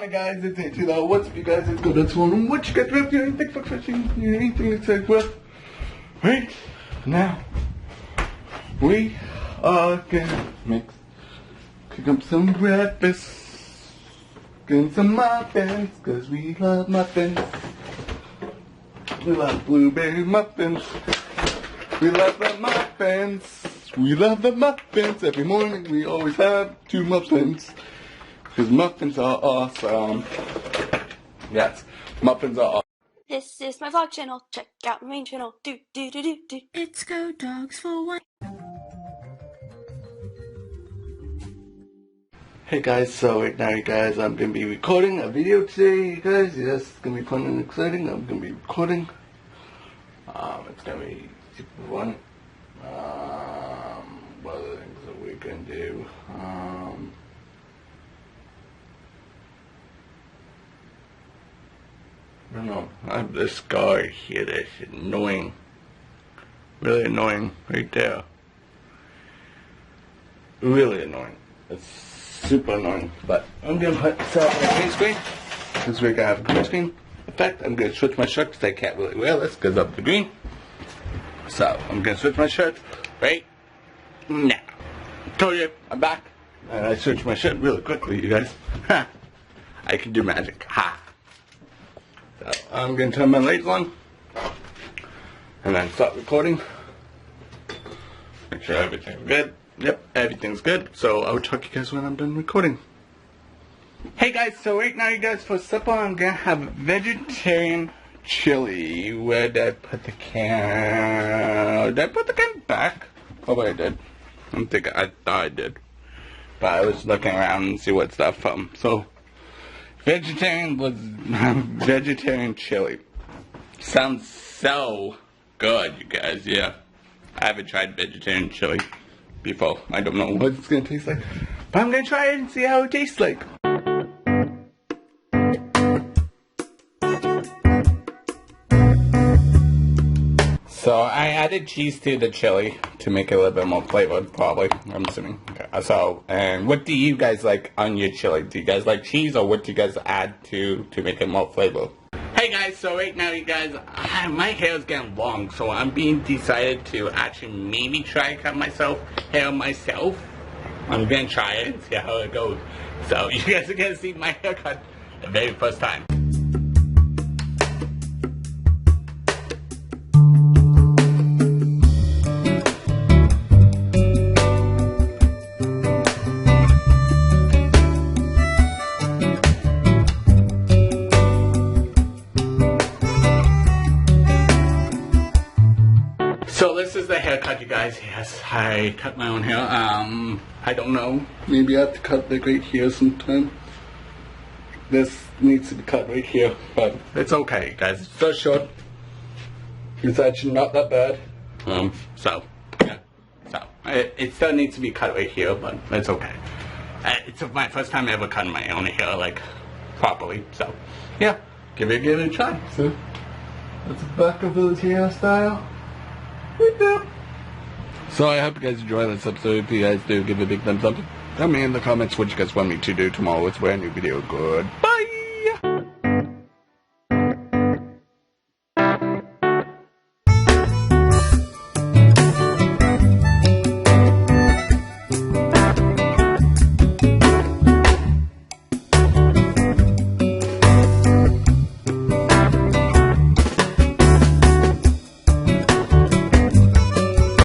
Hi guys, it's AJ. What's up you guys? It's good. What's going on? What you guys up to? Anything for fishing? Anything that's like, well, right now we are gonna cook up some breakfast, get some muffins, cause we love muffins. We love blueberry muffins. We love the muffins. We love the muffins. Every morning we always have 2 muffins. Because muffins are awesome. Yes, muffins are awesome. This is my vlog channel. Check out my main channel. Do. It's Go Dogs for One. Hey guys, so right now you guys, I'm going to be recording a video today, you guys. Yes, it's going to be fun and exciting. I'm going to be recording. It's going to be super fun. What other things that we can do? I don't know. I have this guy here that's annoying. Really annoying right there. Really annoying. It's super annoying. But I'm going to put this up on the green screen. Because we're going to have a green screen effect. I'm going to switch my shirt because I can't really wear this because of the green. So I'm going to switch my shirt right now. Told you, I'm back. And I switched my shirt really quickly, you guys. Ha! I can do magic. Ha! So I'm going to turn my lights on. And then start recording. Make sure everything's good. Yep, everything's good. So I'll talk to you guys when I'm done recording. Hey guys, so right now you guys, for supper I'm going to have vegetarian chili. Where did I put the can? Did I put the can back? Probably I did. I thought I did. But I was looking around and see what stuff from. So vegetarian was vegetarian chili. Sounds so good, you guys. Yeah, I haven't tried vegetarian chili before. I don't know what it's gonna taste like, but I'm gonna try it and see how it tastes like. So I added cheese to the chili to make it a little bit more flavored, probably, I'm assuming. Okay. So, and what do you guys like on your chili? Do you guys like cheese, or what do you guys add to make it more flavor? Hey guys, so right now you guys, my hair is getting long, so I'm being decided to actually maybe try to cut hair myself. I'm gonna try it and see how it goes. So you guys are gonna see my haircut the very first time. So this is the haircut, you guys. Yes, I cut my own hair. I don't know. Maybe I have to cut like right here sometime. This needs to be cut right here, but it's okay, you guys. It's so short. It's actually not that bad. So yeah. So it still needs to be cut right here, but it's okay. It's my first time ever cutting my own hair like properly. So yeah, give it a try. So that's the back of the hairstyle. So I hope you guys enjoy this episode. If you guys do, give a big thumbs up. Tell me in the comments what you guys want me to do tomorrow with a brand new video. Goodbye.